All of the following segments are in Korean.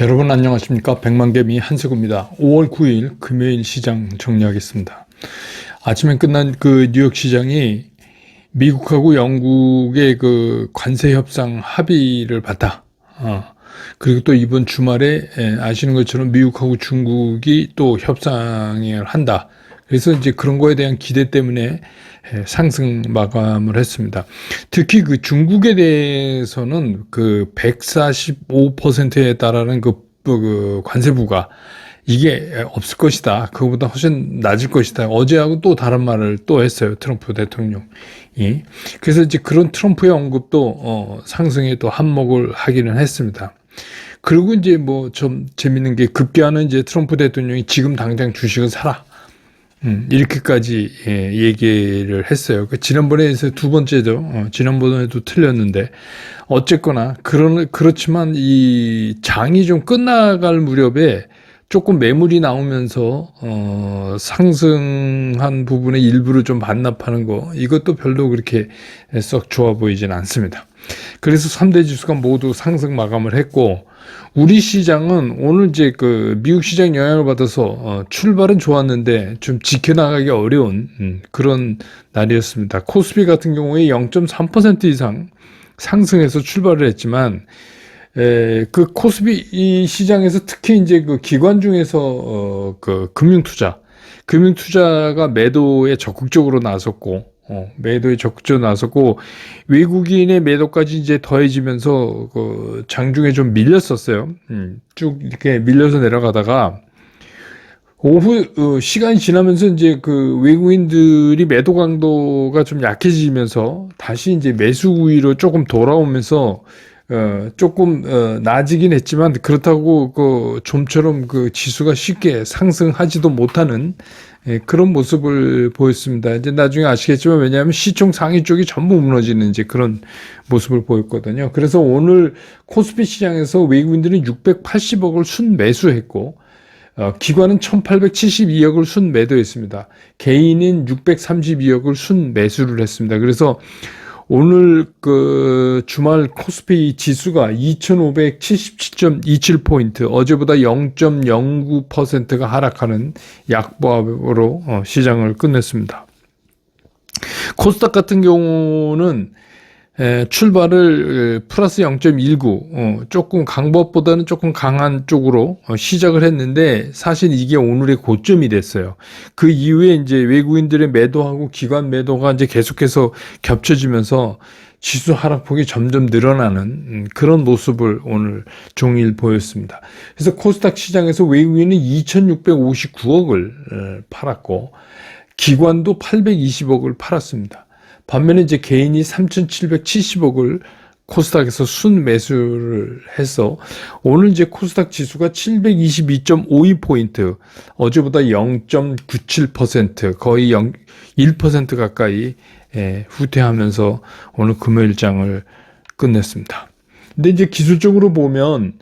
여러분 안녕하십니까? 백만개미 한세구입니다. 5월 9일 금요일 시장 정리하겠습니다. 아침에 끝난 그 뉴욕 시장이 미국하고 영국의 그 관세 협상 합의를 봤다. 그리고 또 이번 주말에 아시는 것처럼 미국하고 중국이 또 협상을 한다. 그래서 이제 그런 거에 대한 기대 때문에 상승 마감을 했습니다. 특히 그 중국에 대해서는 그 145%에 달하는 그 관세부가 이게 없을 것이다. 그거보다 훨씬 낮을 것이다. 어제하고 또 다른 말을 또 했어요. 트럼프 대통령이. 그래서 이제 그런 트럼프의 언급도 상승에 또 한몫을 하기는 했습니다. 그리고 이제 뭐 좀 재밌는 게 급기야는 이제 트럼프 대통령이 지금 당장 주식을 사라. 이렇게까지 얘기를 했어요. 지난번에서 두 번째죠. 지난번에도 틀렸는데 어쨌거나 그렇지만 이 장이 좀 끝나갈 무렵에 조금 매물이 나오면서 상승한 부분의 일부를 좀 반납하는 거 이것도 별로 그렇게 썩 좋아 보이진 않습니다. 그래서 3대 지수가 모두 상승 마감을 했고 우리 시장은 오늘 이제 그 미국 시장 영향을 받아서 출발은 좋았는데 좀 지켜나가기 어려운 그런 날이었습니다. 코스피 같은 경우에 0.3% 이상 상승해서 출발을 했지만 그 코스피 시장에서 특히 이제 그 기관 중에서 그 금융투자가 매도에 적극적으로 나섰고 외국인의 매도까지 이제 더해지면서 그 장중에 좀 밀렸었어요. 쭉 이렇게 밀려서 내려가다가 오후 시간이 지나면서 이제 그 외국인들이 매도 강도가 좀 약해지면서 다시 이제 매수 우위로 조금 돌아오면서 조금 나아지긴 했지만 그렇다고 그 좀처럼 그 지수가 쉽게 상승하지도 못하는 그런 모습을 보였습니다. 이제 나중에 아시겠지만 왜냐하면 시총 상위 쪽이 전부 무너지는 이제 그런 모습을 보였거든요. 그래서 오늘 코스피 시장에서 외국인들은 680억을 순매수했고 기관은 1872억을 순매도했습니다. 개인은 632억을 순매수를 했습니다. 그래서 오늘 그 주말 코스피 지수가 2577.27포인트, 어제보다 0.09%가 하락하는 약보합으로 시장을 끝냈습니다. 코스닥 같은 경우는 출발을 플러스 0.19, 조금 강보합보다는 조금 강한 쪽으로 시작을 했는데 사실 이게 오늘의 고점이 됐어요. 그 이후에 이제 외국인들의 매도하고 기관 매도가 이제 계속해서 겹쳐지면서 지수 하락폭이 점점 늘어나는 그런 모습을 오늘 종일 보였습니다. 그래서 코스닥 시장에서 외국인은 2659억을 팔았고 기관도 820억을 팔았습니다. 반면에 이제 개인이 3,770억을 코스닥에서 순매수를 해서 오늘 이제 코스닥 지수가 722.52포인트, 어제보다 0.97%, 거의 1% 가까이 후퇴하면서 오늘 금요일장을 끝냈습니다. 근데 이제 기술적으로 보면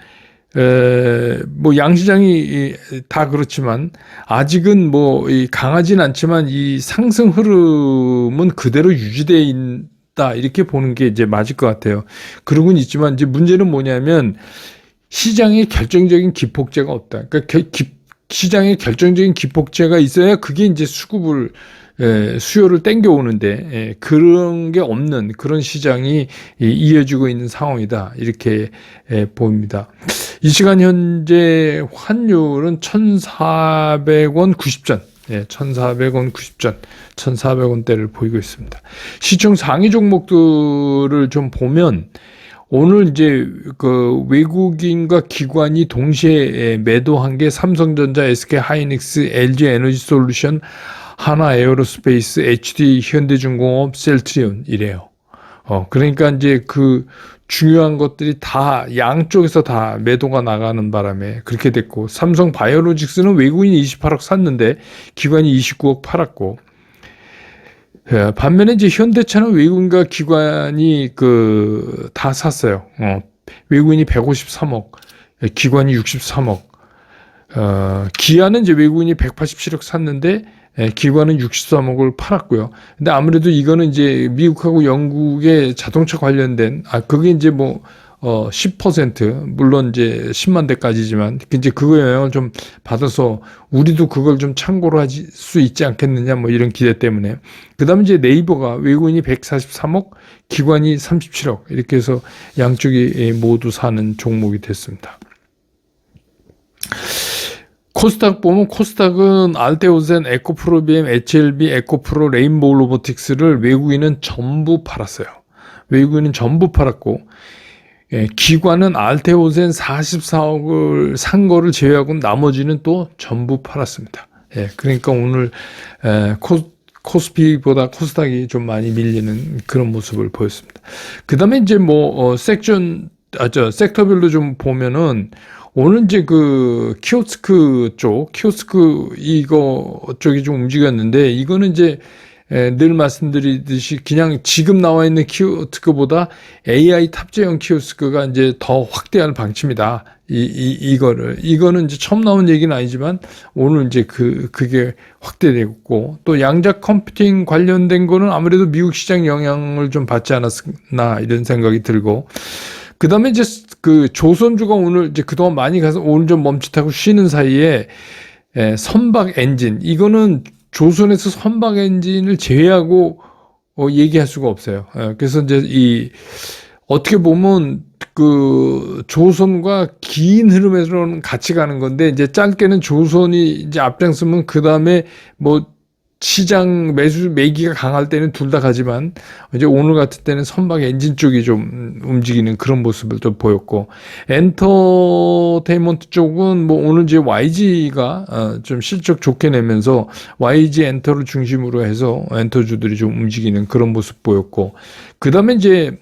뭐 양시장이 다 그렇지만 아직은 뭐 강하진 않지만 이 상승 흐름은 그대로 유지되어 있다 이렇게 보는 게 이제 맞을 것 같아요. 그러고는 있지만 이제 문제는 뭐냐면 시장에 결정적인 기폭제가 없다. 그러니까 시장에 결정적인 기폭제가 있어야 그게 이제 수요를 땡겨오는데 그런 게 없는 그런 시장이 이어지고 있는 상황이다 이렇게 봅니다. 이 시간 현재 환율은 1,400원 90전, 1,400원 90전, 1,400원대를 보이고 있습니다. 시총 상위 종목들을 좀 보면 오늘 이제 그 외국인과 기관이 동시에 매도한 게 삼성전자, SK하이닉스, LG에너지솔루션, 하나에어로스페이스, HD 현대중공업, 셀트리온 이래요. 그러니까 이제 그 중요한 것들이 다 양쪽에서 다 매도가 나가는 바람에 그렇게 됐고 삼성 바이오로직스는 외국인이 28억 샀는데 기관이 29억 팔았고 반면에 이제 현대차는 외국인과 기관이 그 다 샀어요. 외국인이 153억, 기관이 63억. 기아는 이제 외국인이 187억 샀는데 기관은 63억을 팔았고요. 근데 아무래도 이거는 이제 미국하고 영국의 자동차 관련된 그게 이제 뭐 10% 물론 이제 10만 대까지지만 이제 그거 영향을 좀 받아서 우리도 그걸 좀 참고로 할 수 있지 않겠느냐 뭐 이런 기대 때문에. 그다음에 이제 네이버가 외국인이 143억, 기관이 37억 이렇게 해서 양쪽이 모두 사는 종목이 됐습니다. 코스닥 보면 코스닥은 알테오젠, 에코프로비엠, HLB, 에코프로, 레인보우 로보틱스를 외국인은 전부 팔았어요. 외국인은 전부 팔았고 기관은 알테오젠 44억을 산 거를 제외하고 나머지는 또 전부 팔았습니다. 그러니까 오늘 코스피보다 코스닥이 좀 많이 밀리는 그런 모습을 보였습니다. 그 다음에 이제 섹터별로 좀 보면은 오늘 이제 그 키오스크 이거 쪽이 좀 움직였는데 이거는 이제 늘 말씀드리듯이 그냥 지금 나와 있는 키오스크보다 AI 탑재형 키오스크가 이제 더 확대할 방침이다. 이거는 이제 처음 나온 얘기는 아니지만 오늘 이제 그게 확대되고 또 양자 컴퓨팅 관련된 거는 아무래도 미국 시장 영향을 좀 받지 않았나 이런 생각이 들고 그 다음에 이제 그 조선주가 오늘 이제 그동안 많이 가서 오늘 좀 멈칫하고 쉬는 사이에 선박 엔진 이거는 조선에서 선박 엔진을 제외하고 얘기할 수가 없어요. 그래서 이제 어떻게 보면 그 조선과 긴 흐름에서는 같이 가는 건데 이제 짧게는 조선이 이제 앞장서면 그 다음에 뭐 시장 매기가 강할 때는 둘 다 가지만 이제 오늘 같은 때는 선박 엔진 쪽이 좀 움직이는 그런 모습을 좀 보였고 엔터테인먼트 쪽은 뭐 오늘 이제 YG가 좀 실적 좋게 내면서 YG 엔터를 중심으로 해서 엔터주들이 좀 움직이는 그런 모습 보였고 그 다음에 이제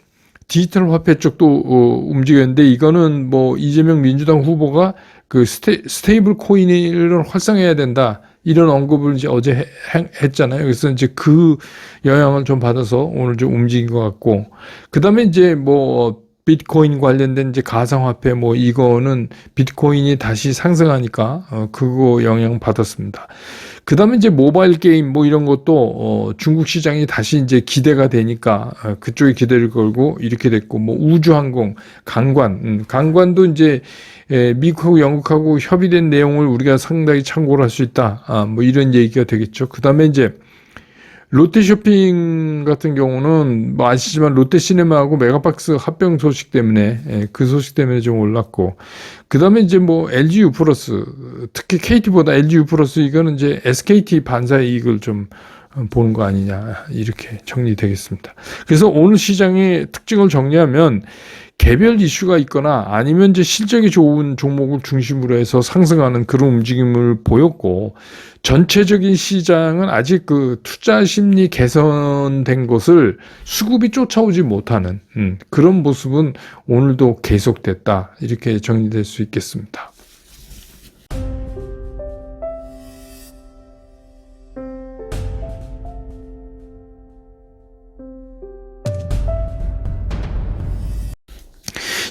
디지털 화폐 쪽도 움직였는데 이거는 뭐 이재명 민주당 후보가 그 스테이블 코인을 활성화해야 된다. 이런 언급을 이제 어제 했잖아요. 그래서 이제 그 영향을 좀 받아서 오늘 좀 움직인 것 같고, 그 다음에 이제 뭐 비트코인 관련된 이제 가상화폐 뭐 이거는 비트코인이 다시 상승하니까 그거 영향 받았습니다. 그 다음에 이제 모바일 게임 뭐 이런 것도 중국 시장이 다시 이제 기대가 되니까 그쪽에 기대를 걸고 이렇게 됐고 뭐 우주항공, 강관도 이제 미국하고 영국하고 협의된 내용을 우리가 상당히 참고를 할 수 있다. 뭐 이런 얘기가 되겠죠. 그 다음에 이제 롯데쇼핑 같은 경우는 뭐 아시지만 롯데시네마하고 메가박스 합병 소식 때문에 그 소식 때문에 좀 올랐고 그 다음에 이제 뭐 LGU 플러스 특히 KT보다 LGU 플러스 이거는 이제 SKT 반사 이익을 좀 보는 거 아니냐 이렇게 정리되겠습니다. 그래서 오늘 시장의 특징을 정리하면 개별 이슈가 있거나 아니면 이제 실적이 좋은 종목을 중심으로 해서 상승하는 그런 움직임을 보였고 전체적인 시장은 아직 그 투자 심리 개선된 것을 수급이 쫓아오지 못하는 그런 모습은 오늘도 계속됐다 이렇게 정리될 수 있겠습니다.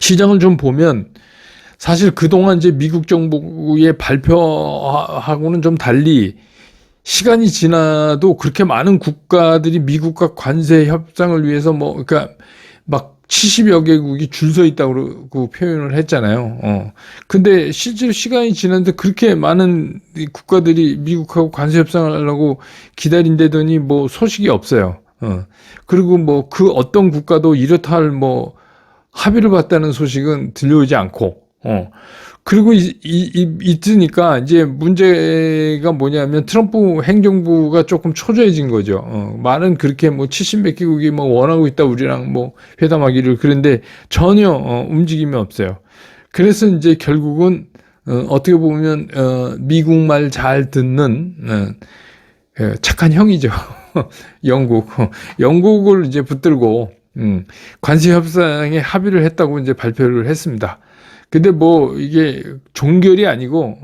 시장을 좀 보면 사실 그동안 이제 미국 정부의 발표하고는 좀 달리 시간이 지나도 그렇게 많은 국가들이 미국과 관세 협상을 위해서 그러니까 막 70여 개국이 줄 서 있다고 표현을 했잖아요. 근데 실제로 시간이 지났는데 그렇게 많은 국가들이 미국하고 관세 협상을 하려고 기다린다더니 뭐 소식이 없어요. 그리고 뭐 그 어떤 국가도 이렇다 할 합의를 봤다는 소식은 들려오지 않고, 그리고 있으니까 이제 문제가 뭐냐면 트럼프 행정부가 조금 초조해진 거죠. 말은 그렇게 70몇 개국이 원하고 있다 우리랑 회담하기를 그런데 전혀 움직임이 없어요. 그래서 이제 결국은 어떻게 보면 미국 말 잘 듣는 착한 형이죠. 영국을 이제 붙들고 관세 협상에 합의를 했다고 이제 발표를 했습니다. 근데 이게 종결이 아니고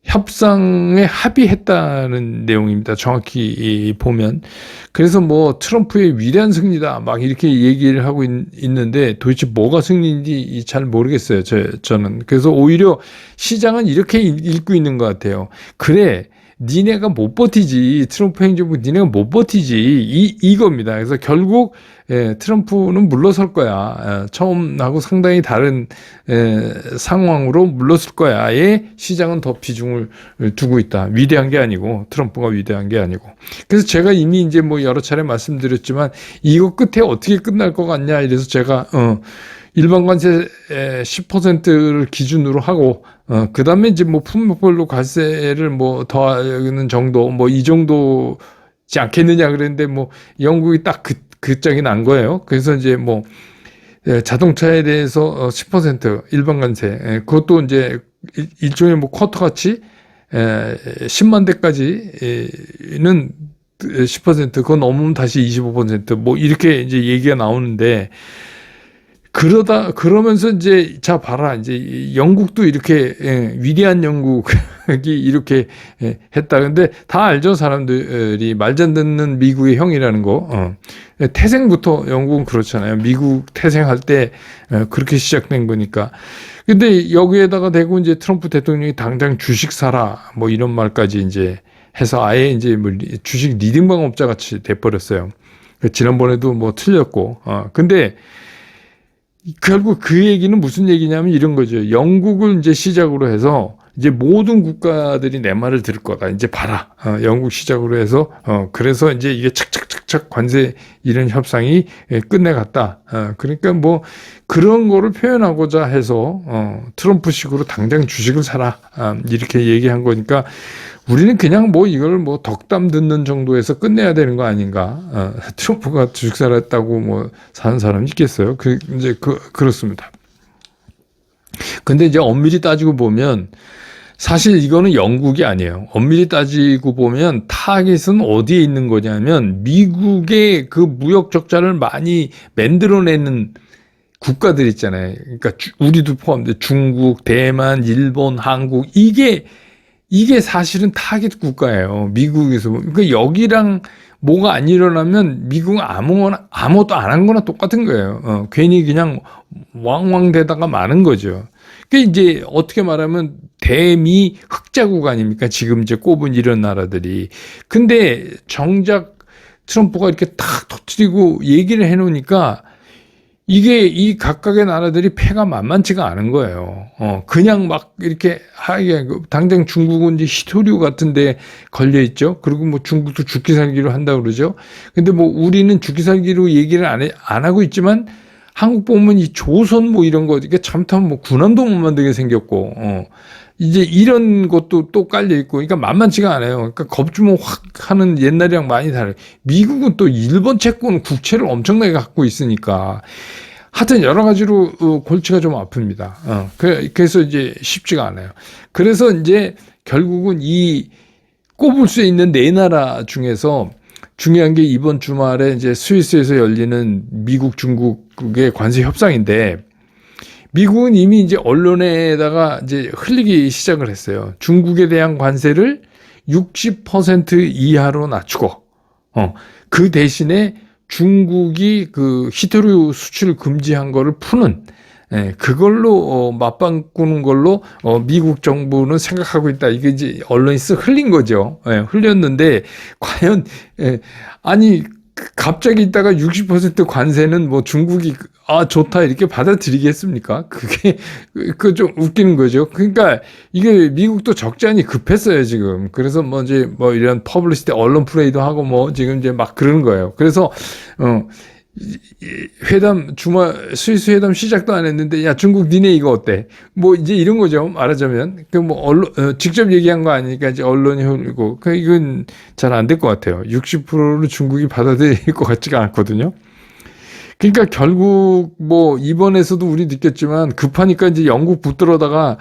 협상에 합의했다는 내용입니다. 정확히 보면. 그래서 트럼프의 위대한 승리다 막 이렇게 얘기를 하고 있는데 도대체 뭐가 승리인지 잘 모르겠어요. 저는. 그래서 오히려 시장은 이렇게 읽고 있는 것 같아요. 그래. 니네가 못 버티지. 트럼프 행정부 니네가 못 버티지. 이겁니다. 그래서 결국 트럼프는 물러설 거야. 처음하고 상당히 다른 상황으로 물러설 거야에 시장은 더 비중을 두고 있다. 위대한 게 아니고 트럼프가 위대한 게 아니고. 그래서 제가 이미 이제 뭐 여러 차례 말씀드렸지만 이거 끝에 어떻게 끝날 것 같냐 이래서 제가 일반 관세 10%를 기준으로 하고 그 다음에 이제 뭐 품목별로 관세를 뭐 더하는 정도 뭐 이 정도지 않겠느냐 그랬는데 뭐 영국이 딱 그 짝이 난 거예요. 그래서 이제 뭐 자동차에 대해서 10% 일반 관세 그것도 이제 일종의 뭐 쿼터 같이 10만 대까지는 10% 그거 넘으면 다시 25% 이렇게 이제 얘기가 나오는데 그러면서 이제, 자, 봐라. 이제, 영국도 이렇게, 위대한 영국이 이렇게 했다. 근데 다 알죠? 사람들이. 말도 안 듣는 미국의 형이라는 거. 태생부터 영국은 그렇잖아요. 미국 태생할 때, 그렇게 시작된 거니까. 근데 여기에다가 대고 이제 트럼프 대통령이 당장 주식 사라. 뭐 이런 말까지 이제 해서 아예 이제 뭐 주식 리딩방업자 같이 돼버렸어요. 지난번에도 뭐 틀렸고. 근데, 결국 그 얘기는 무슨 얘기냐면 이런 거죠. 영국을 이제 시작으로 해서 이제 모든 국가들이 내 말을 들을 거다. 이제 봐라. 영국 시작으로 해서 그래서 이제 이게 착착착착 관세 이런 협상이 끝내갔다. 그러니까 뭐 그런 거를 표현하고자 해서 트럼프식으로 당장 주식을 사라. 이렇게 얘기한 거니까 우리는 그냥 뭐 이걸 뭐 덕담 듣는 정도에서 끝내야 되는 거 아닌가. 트럼프가 주식 사랬다고 뭐 사는 사람이 있겠어요. 이제 그렇습니다. 근데 이제 엄밀히 따지고 보면 사실 이거는 영국이 아니에요. 엄밀히 따지고 보면 타깃은 어디에 있는 거냐면 미국의 그 무역 적자를 많이 만들어내는 국가들 있잖아요. 그러니까 우리도 포함돼 중국, 대만, 일본, 한국 이게 사실은 타겟 국가예요. 미국에서. 그러니까 여기랑 뭐가 안 일어나면 미국은 아무것도 안 한 거나 똑같은 거예요. 괜히 그냥 왕왕대다가 마는 거죠. 그게 이제 어떻게 말하면 대미 흑자국 아닙니까? 지금 이제 꼽은 이런 나라들이. 근데 정작 트럼프가 이렇게 탁 터뜨리고 얘기를 해놓으니까 이게 이 각각의 나라들이 패가 만만치가 않은 거예요. 그냥 막 이렇게 하게 당장 중국은 이제 히토류 같은데 걸려 있죠. 그리고 뭐 중국도 죽기 살기로 한다고 그러죠. 근데 뭐 우리는 죽기 살기로 얘기를 안 하고 있지만 한국 보면 이 조선 뭐 이런 거 이게 잘못하면 뭐 군함도 못 만들게 생겼고 이제 이런 것도 또 깔려 있고, 그러니까 만만치가 않아요. 그러니까 겁주면 확 하는 옛날이랑 많이 다르요. 미국은 또 일본 채권 국채를 엄청나게 갖고 있으니까. 하여튼 여러 가지로 골치가 좀 아픕니다. 그래서 이제 쉽지가 않아요. 그래서 이제 결국은 이 꼽을 수 있는 네 나라 중에서 중요한 게 이번 주말에 이제 스위스에서 열리는 미국, 중국의 관세 협상인데, 미국은 이미 이제 언론에다가 이제 흘리기 시작을 했어요. 중국에 대한 관세를 60% 이하로 낮추고, 그 대신에 중국이 그 히토류 수출 금지한 거를 푸는, 그걸로 맞바꾸는 걸로 미국 정부는 생각하고 있다. 이게 이제 언론이 쓱 흘린 거죠. 흘렸는데 과연 아니 갑자기 있다가 60% 관세는 뭐 중국이 좋다 이렇게 받아들이겠습니까? 그게 그 좀 웃기는 거죠. 그러니까 이게 미국도 적잖이 급했어요 지금. 그래서 뭐 이제 뭐 이런 퍼블리시티 언론 플레이도 하고 뭐 지금 이제 막 그러는 거예요. 그래서 회담 스위스 회담 시작도 안 했는데 야 중국 니네 이거 어때? 뭐 이제 이런 거죠. 말하자면 그 뭐 언론 직접 얘기한 거 아니니까 이제 언론이 흘리고 그 이건 잘 안 될 것 같아요. 60%를 중국이 받아들일 것 같지가 않거든요. 그러니까 결국 뭐 이번에서도 우리 느꼈지만 급하니까 이제 영국 붙들어다가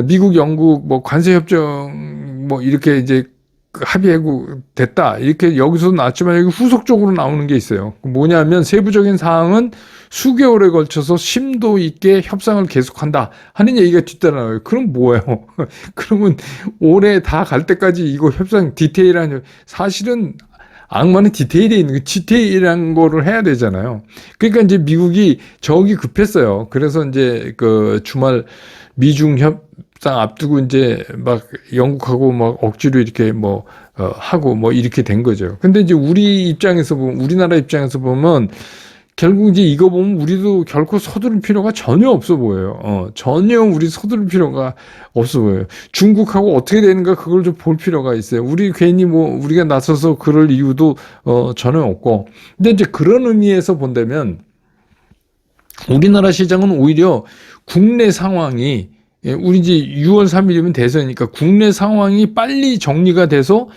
미국 영국 뭐 관세 협정 뭐 이렇게 이제 합의하고 됐다 이렇게 여기서도 나왔지만 여기 후속적으로 나오는 게 있어요. 뭐냐면 세부적인 사항은 수개월에 걸쳐서 심도 있게 협상을 계속한다 하는 얘기가 뒤따라요. 그럼 뭐예요? 그러면 올해 다 갈 때까지 이거 협상 디테일한 사실은 악마는 디테일에 있는 거, 디테일한 거를 해야 되잖아요. 그러니까 이제 미국이 저기 급했어요. 그래서 이제 그 주말 미중 장 앞두고 이제 막 영국하고 막 억지로 이렇게 뭐 하고 뭐 이렇게 된 거죠. 근데 이제 우리 입장에서 보면, 우리나라 입장에서 보면 결국 이제 이거 보면 우리도 결코 서두를 필요가 전혀 없어 보여요. 전혀 우리 서두를 필요가 없어 보여요. 중국하고 어떻게 되는가 그걸 좀 볼 필요가 있어요. 우리 괜히 뭐 우리가 나서서 그럴 이유도 전혀 없고. 근데 이제 그런 의미에서 본다면 우리나라 시장은 오히려 국내 상황이, 우리 이제 6월 3일이면 대선이니까 국내 상황이 빨리 정리가 돼서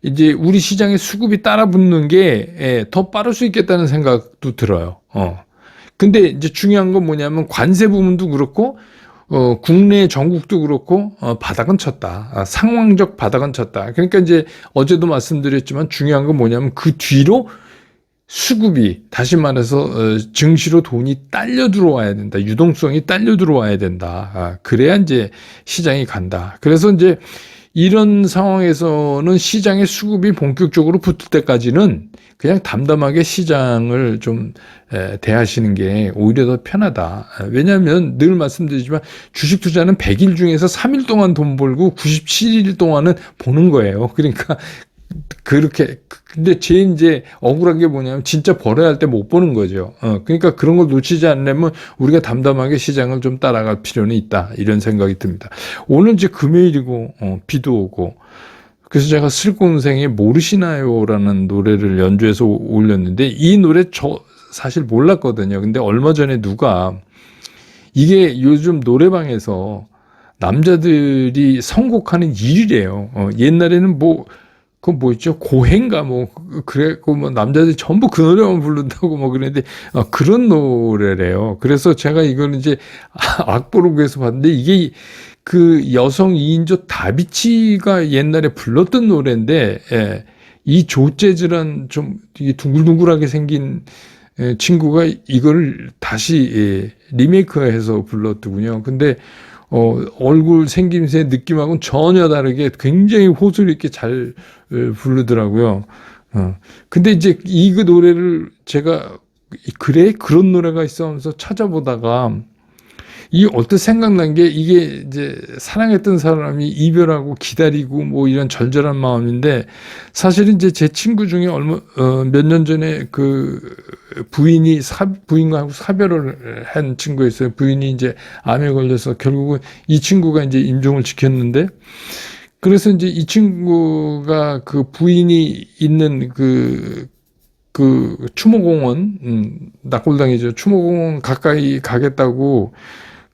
이제 우리 시장의 수급이 따라 붙는 게 더 빠를 수 있겠다는 생각도 들어요. 근데 이제 중요한 건 뭐냐면 관세 부분도 그렇고, 국내 전국도 그렇고, 바닥은 쳤다. 상황적 바닥은 쳤다. 그러니까 이제 어제도 말씀드렸지만 중요한 건 뭐냐면 그 뒤로 수급이, 다시 말해서 증시로 돈이 딸려 들어와야 된다. 유동성이 딸려 들어와야 된다. 그래야 이제 시장이 간다. 그래서 이제 이런 상황에서는 시장의 수급이 본격적으로 붙을 때까지는 그냥 담담하게 시장을 좀 대하시는 게 오히려 더 편하다. 왜냐하면 늘 말씀드리지만 주식 투자는 100일 중에서 3일 동안 돈 벌고 97일 동안은 보는 거예요. 그러니까 그렇게. 근데 제일 이제 억울한 게 뭐냐면 진짜 벌어야 할 때 못 보는 거죠. 그러니까 그런 걸 놓치지 않으려면 우리가 담담하게 시장을 좀 따라갈 필요는 있다. 이런 생각이 듭니다. 오늘 이제 금요일이고 비도 오고, 그래서 제가 슬공생의 모르시나요라는 노래를 연주해서 올렸는데 이 노래 저 사실 몰랐거든요. 근데 얼마 전에 누가 이게 요즘 노래방에서 남자들이 선곡하는 일이래요. 옛날에는 그 뭐였죠? 고행가 그랬고 남자들이 전부 그 노래만 부른다고 그랬는데 그런 노래래요. 그래서 제가 이걸 이제 악보를 구해서 봤는데 이게 그 여성 2인조 다비치가 옛날에 불렀던 노래인데, 이 조재즈란 좀 둥글둥글하게 생긴 친구가 이걸 다시 리메이크해서 불렀더군요. 근데 얼굴 생김새 느낌하고는 전혀 다르게 굉장히 호소리 있게 잘 부르더라고요. 근데 이제 이 노래를 제가 그래? 그런 노래가 있어 하면서 찾아보다가 이 언뜻 생각난 게 이게 이제 사랑했던 사람이 이별하고 기다리고 뭐 이런 절절한 마음인데, 사실은 이제 제 친구 중에 몇 년 전에 그 부인과 하고 사별을 한 친구가 있어요. 부인이 이제 암에 걸려서 결국은 이 친구가 이제 임종을 지켰는데, 그래서 이제 이 친구가 그 부인이 있는 그 추모공원, 낙골당이죠. 추모공원 가까이 가겠다고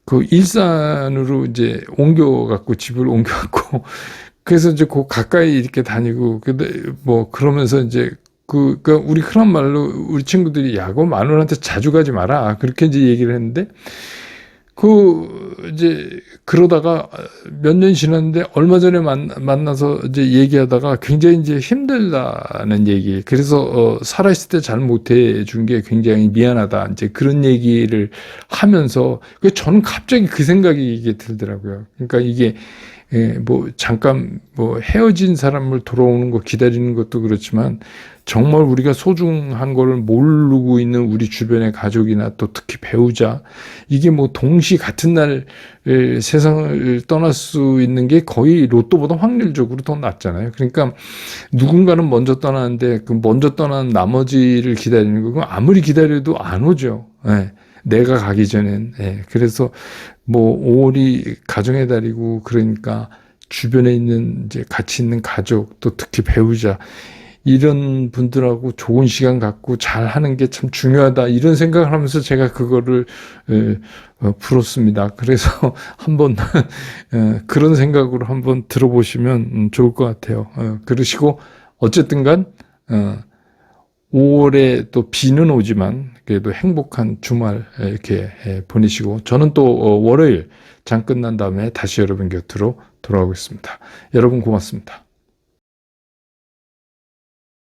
그 일산으로 이제 집을 옮겨갖고, 그래서 이제 그 가까이 이렇게 다니고, 근데 뭐 그러면서 이제 그러니까 우리 흔한 말로 우리 친구들이 야구 마누라한테 자주 가지 마라. 그렇게 이제 얘기를 했는데, 이제 그러다가 몇 년 지났는데 얼마 전에 만나서 이제 얘기하다가 굉장히 이제 힘들다는 얘기. 그래서 살아있을 때 잘 못해 준 게 굉장히 미안하다. 이제 그런 얘기를 하면서 저는 갑자기 그 생각이 이게 들더라고요. 그러니까 이게 잠깐 헤어진 사람을 돌아오는 거 기다리는 것도 그렇지만, 정말 우리가 소중한 거를 모르고 있는 우리 주변의 가족이나 또 특히 배우자, 이게 동시 같은 날 세상을 떠날 수 있는 게 거의 로또보다 확률적으로 더 낮잖아요. 그러니까 누군가는 먼저 떠나는데 그 먼저 떠난 나머지를 기다리는 거, 아무리 기다려도 안 오죠. 내가 가기 전엔. 그래서 5월이 가정의 달이고, 그러니까 주변에 있는 이제 같이 있는 가족, 또 특히 배우자, 이런 분들하고 좋은 시간 갖고 잘 하는 게 참 중요하다, 이런 생각을 하면서 제가 그거를 풀었습니다. 그래서 한번 그런 생각으로 한번 들어보시면 좋을 것 같아요. 그러시고 어쨌든 간 5월에 또 비는 오지만 그래도 행복한 주말 이렇게 보내시고, 저는 또 월요일 장 끝난 다음에 다시 여러분 곁으로 돌아오겠습니다. 여러분 고맙습니다.